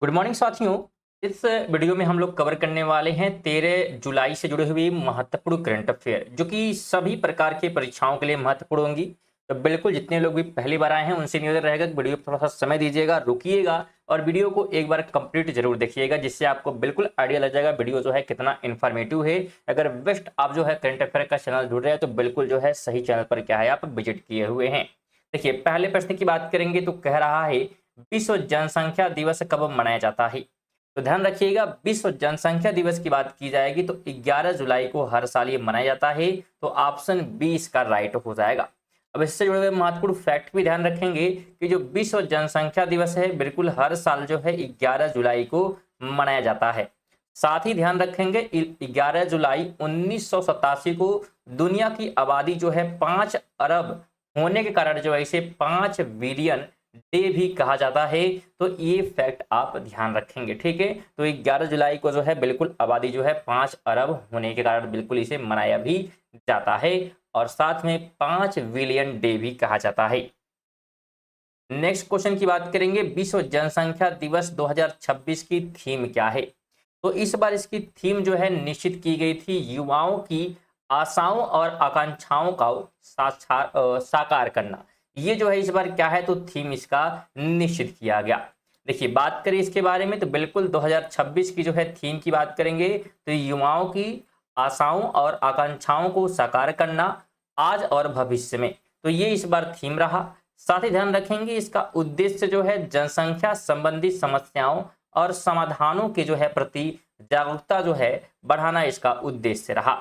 Good morning साथियों। इस video में हम लोग कवर करने वाले हैं 13 जुलाई से जुड़े हुए महत्वपूर्ण करंट अफेयर जो कि सभी प्रकार की परीक्षाओं के लिए महत्वपूर्ण होंगी। तो बिल्कुल जितने लोग भी पहली बार आए हैं उनसे निवेदन रहेगा कि वीडियो को थोड़ा सा समय दीजिएगा, रुकिएगा और वीडियो को एक बार कंप्लीट जरूर देखिएगा, जिससे आपको बिल्कुल आइडिया लग जाएगा वीडियो जो है कितना इन्फॉर्मेटिव है। अगर बेस्ट आप जो है करंट अफेयर का चैनल जुड़ रहे हैं तो बिल्कुल जो है सही चैनल पर क्या है आप विजिट किए हुए हैं। देखिए पहले प्रश्न की बात करेंगे तो कह रहा है विश्व जनसंख्या दिवस कब मनाया जाता है। तो ध्यान रखिएगा, विश्व जनसंख्या दिवस की बात की जाएगी तो 11 जुलाई को हर साल ये मनाया जाता है। तो ऑप्शन 20 का राइट हो जाएगा। अब इससे जुड़े हुए महत्वपूर्ण फैक्ट भी ध्यान रखेंगे कि जो विश्व जनसंख्या दिवस है बिल्कुल हर साल जो है 11 जुलाई को मनाया जाता है। साथ ही ध्यान रखेंगे 11 जुलाई 1987 को दुनिया की आबादी जो है 5 अरब होने के कारण जो है इसे 5 बिलियन डे भी कहा जाता है। तो ये फैक्ट आप ध्यान रखेंगे, ठीक है। तो 11 जुलाई को जो है बिल्कुल आबादी जो है 5 अरब होने के कारण बिल्कुल इसे मनाया भी जाता है और साथ में 5 बिलियन डे भी कहा जाता है। नेक्स्ट क्वेश्चन की बात करेंगे, विश्व जनसंख्या दिवस 2026 की थीम क्या है। तो इस बार इसकी थीम जो है निश्चित की गई थी युवाओं की आशाओं और आकांक्षाओं का साकार करना। ये जो है इस बार क्या है तो थीम इसका निश्चित किया गया। देखिए बात करें इसके बारे में तो बिल्कुल 2026 की जो है थीम की बात करेंगे तो युवाओं की आशाओं और आकांक्षाओं को साकार करना आज और भविष्य में, तो ये इस बार थीम रहा। साथ ही ध्यान रखेंगे इसका उद्देश्य जो है जनसंख्या संबंधी समस्याओं और समाधानों के जो है प्रति जागरूकता जो है बढ़ाना इसका उद्देश्य रहा।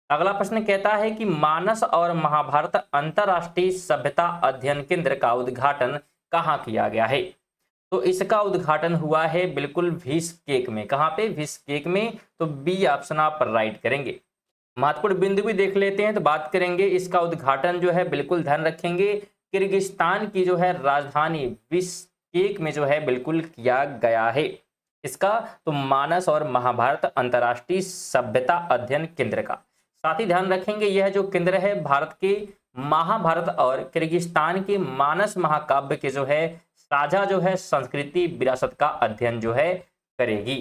अगला प्रश्न कहता है कि मानस और महाभारत अंतरराष्ट्रीय सभ्यता अध्ययन केंद्र का उद्घाटन कहाँ किया गया है। तो इसका उद्घाटन हुआ है बिल्कुल बिश्केक में। कहाँ पे? बिश्केक में। तो बी ऑप्शन आप राइट करेंगे। महत्वपूर्ण बिंदु भी देख लेते हैं तो बात करेंगे इसका उद्घाटन जो है बिल्कुल ध्यान रखेंगे किर्गिस्तान की जो है राजधानी बिश्केक में जो है बिल्कुल किया गया है। इसका तो मानस और महाभारत अंतरराष्ट्रीय सभ्यता अध्ययन केंद्र का। साथ ही ध्यान रखेंगे यह जो केंद्र है भारत के महाभारत और किर्गिस्तान के मानस महाकाव्य के जो है साझा जो है संस्कृति विरासत का अध्ययन जो है करेगी।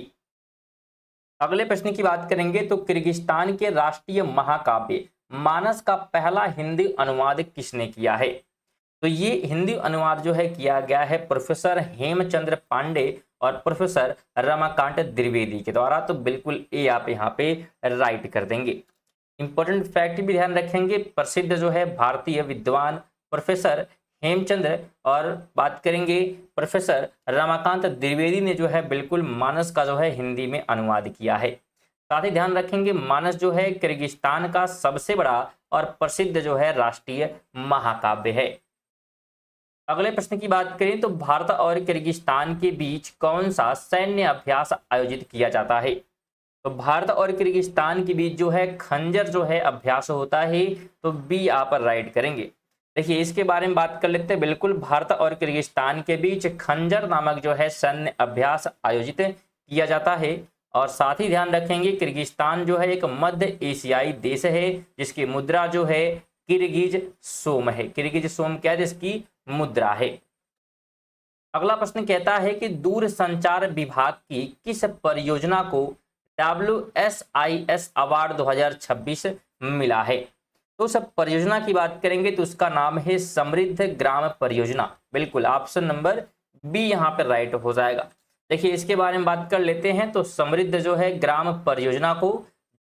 अगले प्रश्न की बात करेंगे तो किर्गिस्तान के राष्ट्रीय महाकाव्य मानस का पहला हिंदी अनुवाद किसने किया है। तो ये हिंदी अनुवाद जो है किया गया है प्रोफेसर हेमचंद्र पांडे और प्रोफेसर रमाकांत द्विवेदी के द्वारा। तो बिल्कुल ए आप यहाँ पे राइट कर देंगे। इंपॉर्टेंट फैक्ट भी ध्यान रखेंगे, प्रसिद्ध जो है भारतीय विद्वान प्रोफेसर हेमचंद्र और बात करेंगे प्रोफेसर रमाकांत द्विवेदी ने जो है बिल्कुल मानस का जो है हिंदी में अनुवाद किया है। साथ ही ध्यान रखेंगे मानस जो है किर्गिस्तान का सबसे बड़ा और प्रसिद्ध जो है राष्ट्रीय महाकाव्य है। अगले प्रश्न की बात करें तो भारत और किर्गिस्तान के बीच कौन सा सैन्य अभ्यास आयोजित किया जाता है। तो भारत और किर्गिस्तान के बीच जो है खंजर जो है अभ्यास होता है। तो बी आप राइट करेंगे। देखिए इसके बारे में बात कर लेते हैं। बिल्कुल भारत और किर्गिस्तान के बीच खंजर नामक जो है सैन्य अभ्यास आयोजित किया जाता है। और साथ ही ध्यान रखेंगे किर्गिस्तान जो है एक मध्य एशियाई देश है जिसकी मुद्रा जो है किर्गिज सोम है। किर्गिज सोम क्या है जिसकी मुद्रा है। अगला प्रश्न कहता है कि दूर संचार विभाग की किस परियोजना को WSIS अवार्ड 2026 मिला है। तो सब परियोजना की बात करेंगे तो उसका नाम है समृद्ध ग्राम परियोजना। बिल्कुल ऑप्शन नंबर बी यहाँ पर राइट हो जाएगा। देखिए इसके बारे में बात कर लेते हैं तो समृद्ध जो है ग्राम परियोजना को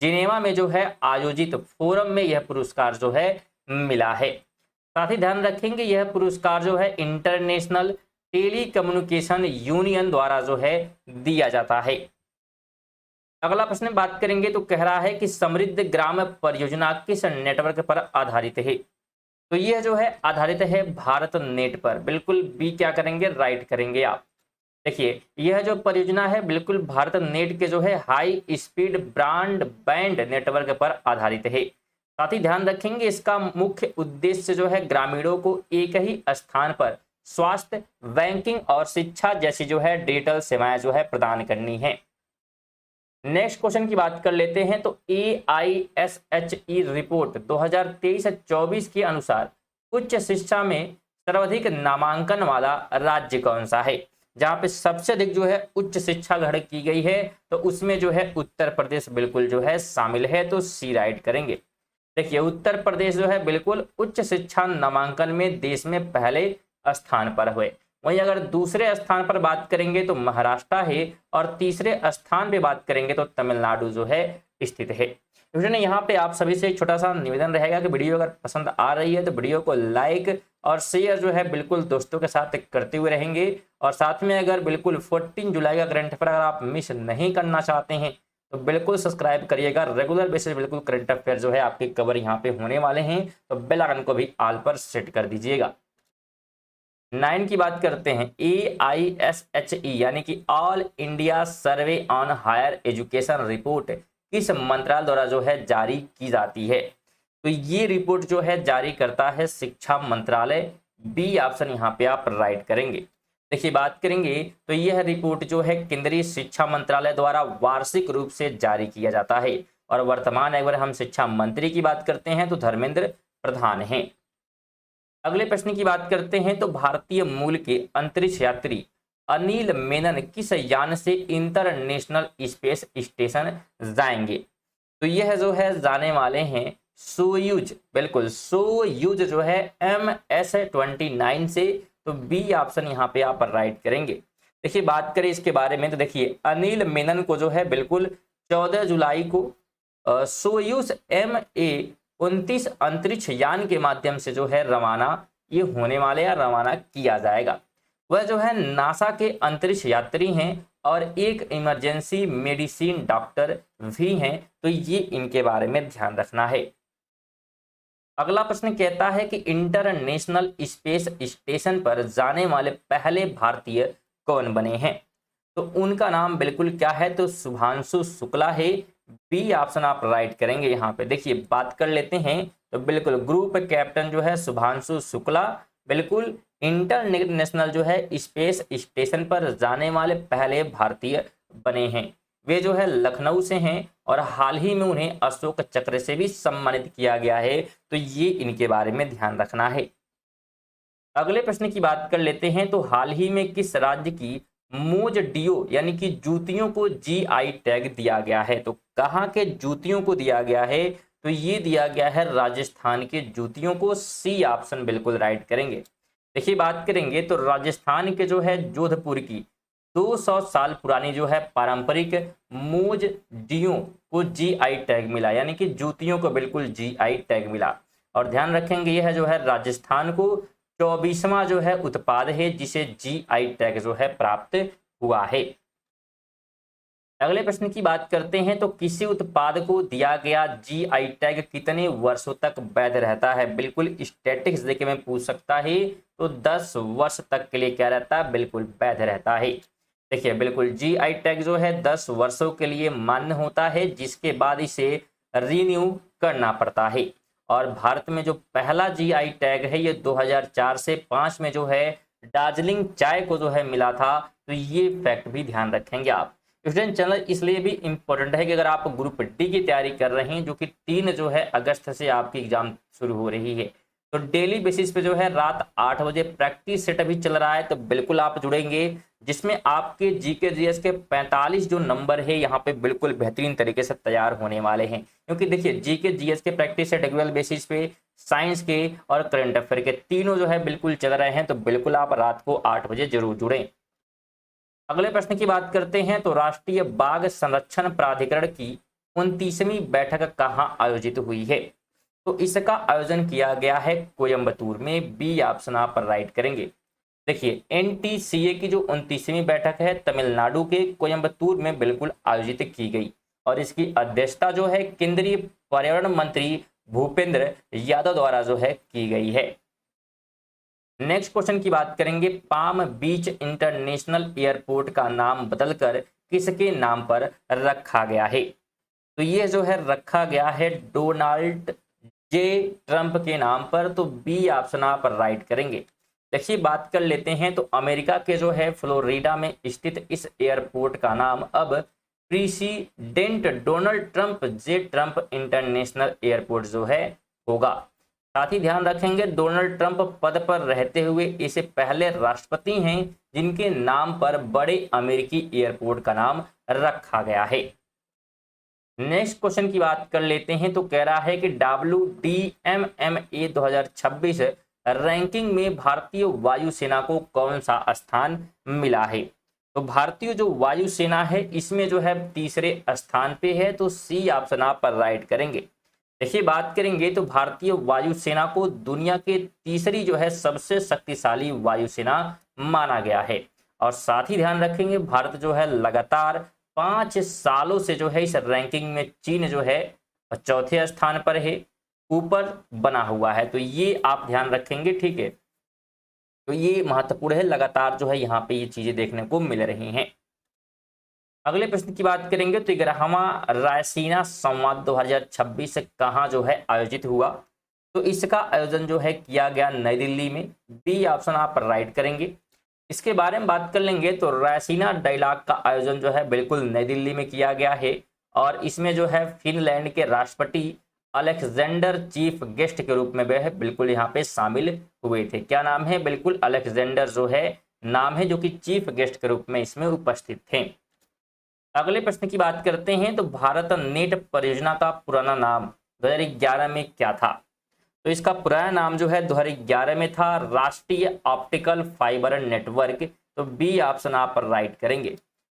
जिनेवा में जो है आयोजित फोरम में यह पुरस्कार जो है मिला है। साथ ही ध्यान रखेंगे यह पुरस्कार जो है इंटरनेशनल टेली कम्युनिकेशन यूनियन द्वारा जो है दिया जाता है। अगला प्रश्न बात करेंगे तो कह रहा है कि समृद्ध ग्राम परियोजना किस नेटवर्क पर आधारित है। तो यह जो है आधारित है भारत नेट पर। बिल्कुल बी क्या करेंगे राइट करेंगे आप। देखिए यह जो परियोजना है बिल्कुल भारत नेट के जो है हाई स्पीड ब्रॉडबैंड नेटवर्क पर आधारित है। साथ ही ध्यान रखेंगे इसका मुख्य उद्देश्य जो है ग्रामीणों को एक ही स्थान पर स्वास्थ्य, बैंकिंग और शिक्षा जैसी जो है डिजिटल सेवाएं जो है प्रदान करनी है। नेक्स्ट क्वेश्चन की बात कर लेते हैं तो AISHE रिपोर्ट 2023-24 के अनुसार उच्च शिक्षा में सर्वाधिक नामांकन वाला राज्य कौन सा है। जहां पे सबसे अधिक जो है उच्च शिक्षा ग्रहण की गई है, तो उसमें जो है उत्तर प्रदेश बिल्कुल जो है शामिल है, तो सी राइट करेंगे। देखिए उत्तर प्रदेश जो है बिल्कुल उच्च शिक्षा नामांकन में देश में पहले स्थान पर हुए। वहीं अगर दूसरे स्थान पर बात करेंगे तो महाराष्ट्र है, और तीसरे स्थान पे बात करेंगे तो तमिलनाडु जो है स्थित है। स्टूडेंट यहाँ पे आप सभी से एक छोटा सा निवेदन रहेगा कि वीडियो अगर पसंद आ रही है तो वीडियो को लाइक और शेयर जो है बिल्कुल दोस्तों के साथ करते हुए रहेंगे। और साथ में अगर बिल्कुल 14 जुलाई का करंट अफेयर अगर आप मिस नहीं करना चाहते हैं तो बिल्कुल सब्सक्राइब करिएगा। रेगुलर बेसिस बिल्कुल करंट अफेयर जो है आपके कवर यहाँ पे होने वाले हैं, तो बेल आइकन को भी ऑल पर सेट कर दीजिएगा। 9 की बात करते हैं। AISHE यानी कि all India survey on higher education report किस मंत्रालय द्वारा जो है जारी की जाती है? तो ये रिपोर्ट जो है जारी करता है शिक्षा मंत्रालय। बी ऑप्शन यहाँ पे आप राइट करेंगे। देखिए बात करेंगे तो यह रिपोर्ट जो है केंद्रीय शिक्षा मंत्रालय द्वारा वार्षिक रूप से जारी किया जाता है, और वर्तमान अगर हम शिक्षा मंत्री की बात करते हैं तो धर्मेंद्र प्रधान हैं। अगले प्रश्न की बात करते हैं तो भारतीय मूल के अंतरिक्ष यात्री अनिल मेनन किस यान से इंटरनेशनल स्पेस स्टेशन जाएंगे? तो यह जो है जाने वाले हैं सोयूज, बिल्कुल सोयूज जो है MS-29 से, तो बी ऑप्शन यहाँ पे आप राइट करेंगे। देखिए बात करें इसके बारे में तो देखिए अनिल मेनन को जो है बिल्कुल 14 जुलाई को सोयूज MA-29 अंतरिक्ष यान के माध्यम से जो है रवाना ये होने वाले या रवाना किया जाएगा। वह जो है नासा के अंतरिक्ष यात्री हैं और एक इमरजेंसी मेडिसिन डॉक्टर भी हैं, तो ये इनके बारे में ध्यान रखना है। अगला प्रश्न कहता है कि इंटरनेशनल स्पेस स्टेशन पर जाने वाले पहले भारतीय कौन बने हैं? तो उनका नाम बिल्कुल क्या है? तो शुभांशु शुक्ला है। बी ऑप्शन आप राइट करेंगे। यहाँ पे देखिए बात कर लेते हैं तो बिल्कुल ग्रुप कैप्टन जो है शुभांशु शुक्ला बिल्कुल इंटरनेशनल जो है स्पेस स्टेशन पर जाने वाले पहले भारतीय बने हैं। वे जो है लखनऊ से हैं और हाल ही में उन्हें अशोक चक्र से भी सम्मानित किया गया है, तो ये इनके बारे में ध्यान रखना है। अगले प्रश्न की बात कर लेते हैं तो हाल ही में किस राज्य की मोज डियो यानी कि जूतियों को GI टैग दिया गया है? तो कहाँ के जूतियों को दिया गया है? तो ये दिया गया है राजस्थान के जूतियों को। सी ऑप्शन बिल्कुल राइट करेंगे। देखिए बात करेंगे तो राजस्थान के जो है जोधपुर की 200 साल पुरानी जो है पारंपरिक मोज डियो को GI टैग मिला, यानी कि जूतियों को बिल्कुल GI टैग मिला। और ध्यान रखेंगे यह जो है राजस्थान को 24वां जो है उत्पाद है जिसे GI टैग जो है प्राप्त हुआ है। अगले प्रश्न की बात करते हैं तो किसी उत्पाद को दिया गया GI टैग कितने वर्षों तक वैध रहता है? बिल्कुल स्टैटिक्स देके मैं पूछ सकता है, तो 10 वर्ष तक के लिए क्या रहता है? बिल्कुल वैध रहता है। देखिए बिल्कुल GI टैग जो है 10 वर्षों के लिए मान्य होता है, जिसके बाद इसे रिन्यू करना पड़ता है। और भारत में जो पहला GI टैग है ये 2004 से 5 में जो है दार्जिलिंग चाय को जो है मिला था, तो ये फैक्ट भी ध्यान रखेंगे आप। स्टूडेंट चैनल इसलिए भी इम्पोर्टेंट है कि अगर आप ग्रुप डी की तैयारी कर रहे हैं जो कि 3 जो है अगस्त से आपकी एग्जाम शुरू हो रही है, तो डेली बेसिस पे जो है रात 8 बजे प्रैक्टिस सेट अभी चल रहा है, तो बिल्कुल आप जुड़ेंगे, जिसमें आपके GK GS के 45 जो नंबर है यहाँ पे बिल्कुल बेहतरीन तरीके से तैयार होने वाले हैं। क्योंकि देखिए GK GS के प्रैक्टिस सेट रेगुलर बेसिस पे साइंस के और करंट अफेयर के तीनों जो है बिल्कुल चल रहे हैं, तो बिल्कुल आप रात को 8 बजे जरूर जुड़ें। अगले प्रश्न की बात करते हैं तो राष्ट्रीय बाघ संरक्षण प्राधिकरण की 29वीं बैठक कहाँ आयोजित हुई है? तो इसका आयोजन किया गया है कोयंबटूर में। बी ऑप्शन आप राइट करेंगे। देखिए NTCA की जो 29वीं बैठक है तमिलनाडु के कोयंबटूर में बिल्कुल आयोजित की गई, और इसकी अध्यक्षता जो है केंद्रीय पर्यावरण मंत्री भूपेंद्र यादव द्वारा जो है की गई है। नेक्स्ट क्वेश्चन की बात करेंगे। पाम बीच इंटरनेशनल एयरपोर्ट का नाम बदलकर किसके नाम पर रखा गया है? तो ये जो है रखा गया है डोनाल्ड J ट्रंप के नाम पर, तो बी ऑप्शन आप राइट करेंगे। देखिए बात कर लेते हैं तो अमेरिका के जो है फ्लोरिडा में स्थित इस एयरपोर्ट का नाम अब president Donald Trump J Trump international airport जो है होगा। साथ ही ध्यान रखेंगे डोनाल्ड ट्रंप पद पर रहते हुए इसे पहले राष्ट्रपति हैं जिनके नाम पर बड़े अमेरिकी एयरपोर्ट का नाम रखा गया है। नेक्स्ट क्वेश्चन की बात कर लेते हैं तो कह रहा है कि WDMMA 2026 रैंकिंग में भारतीय वायुसेना को कौन सा स्थान मिला है। तो भारतीय जो वायुसेना है इसमें जो है तीसरे स्थान पे है, तो सी ऑप्शन आप पर राइट करेंगे। देखिए बात करेंगे तो भारतीय वायुसेना को दुनिया के तीसरी जो है सबसे शक्तिशाली वायुसेना माना गया है। और साथ ही ध्यान रखेंगे भारत जो है लगातार 5 सालों से जो है इस रैंकिंग में चीन जो है चौथे स्थान पर है, ऊपर बना हुआ है, तो ये आप ध्यान रखेंगे, ठीक है। तो ये महत्वपूर्ण है, लगातार जो है यहाँ पे ये चीजें देखने को मिल रही हैं। अगले प्रश्न की बात करेंगे तो 11वां रायसीना संवाद 2026 कहाँ जो है आयोजित हुआ। तो इसका आयोजन जो है किया गया नई दिल्ली में, बी ऑप्शन आप राइट करेंगे। इसके बारे में बात कर लेंगे तो रायसीना डायलॉग का आयोजन जो है बिल्कुल नई दिल्ली में किया गया है और इसमें जो है फिनलैंड के राष्ट्रपति अलेक्जेंडर चीफ गेस्ट के रूप में वह बिल्कुल यहाँ पे शामिल हुए थे। क्या नाम है, बिल्कुल अलेक्जेंडर जो है नाम है, जो कि चीफ गेस्ट के रूप में इसमें उपस्थित थे। अगले प्रश्न की बात करते हैं तो भारत नेट परियोजना का पुराना नाम 2011 में क्या था। तो इसका पुराना नाम जो है 2011 में था राष्ट्रीय ऑप्टिकल फाइबर नेटवर्क, तो बी ऑप्शन आप राइट करेंगे।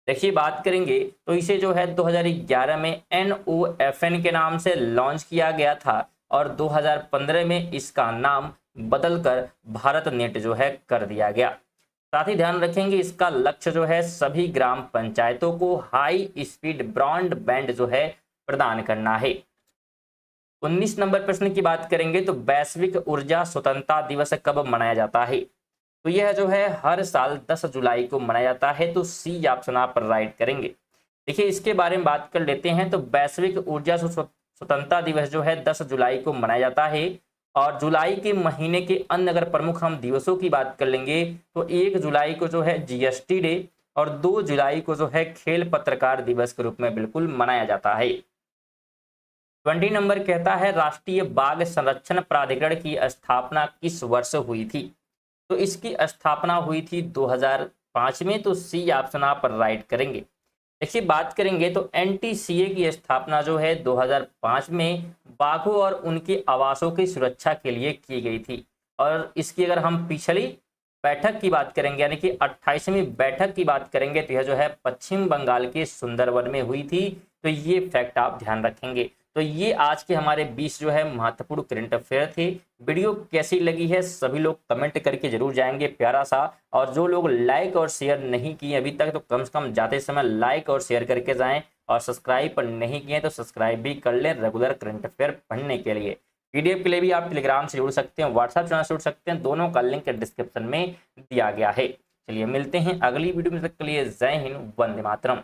देखिए बात करेंगे तो इसे जो है 2011 में NOFN के नाम से लॉन्च किया गया था और 2015 में इसका नाम बदलकर भारत नेट जो है कर दिया गया। साथ ही ध्यान रखेंगे इसका लक्ष्य जो है सभी ग्राम पंचायतों को हाई स्पीड ब्रॉडबैंड जो है प्रदान करना है। 19 नंबर प्रश्न की बात करेंगे तो वैश्विक ऊर्जा स्वतंत्रता दिवस कब मनाया जाता है। तो यह जो है हर साल 10 जुलाई को मनाया जाता है, तो सी ऑप्शन आप राइट करेंगे। देखिए इसके बारे में बात कर लेते हैं तो वैश्विक ऊर्जा स्वतंत्रता दिवस जो है 10 जुलाई को मनाया जाता है और जुलाई के महीने के अन्य अगर प्रमुख हम दिवसों की बात कर लेंगे तो 1 जुलाई को जो है GST डे और 2 जुलाई को जो है खेल पत्रकार दिवस के रूप में बिल्कुल मनाया जाता है। 20 नंबर कहता है राष्ट्रीय बाघ संरक्षण प्राधिकरण की स्थापना किस वर्ष हुई थी। तो इसकी स्थापना हुई थी 2005 में, तो सी ऑप्शन आप राइट करेंगे। देखिए बात करेंगे तो NTCA की स्थापना जो है 2005 में बाघों और उनके आवासों की सुरक्षा के लिए की गई थी और इसकी अगर हम पिछली बैठक की बात करेंगे यानी कि 28वीं बैठक की बात करेंगे तो यह जो है पश्चिम बंगाल के सुंदरवन में हुई थी। तो ये फैक्ट आप ध्यान रखेंगे। तो ये आज के हमारे 20 जो है महत्वपूर्ण करंट अफेयर थे। वीडियो कैसी लगी है सभी लोग कमेंट करके जरूर जाएंगे प्यारा सा, और जो लोग लाइक और शेयर नहीं किए अभी तक तो कम से कम जाते समय लाइक और शेयर करके जाएं, और सब्सक्राइब नहीं किए तो सब्सक्राइब भी कर लें रेगुलर करंट अफेयर पढ़ने के लिए। पीडीएफ के लिए भी आप टेलीग्राम से जुड़ सकते हैं, व्हाट्सएप चैनल से जुड़ सकते हैं, दोनों का लिंक डिस्क्रिप्शन में दिया गया है। चलिए मिलते हैं अगली वीडियो में, तक के लिए जय हिंद, वंदे मातरम।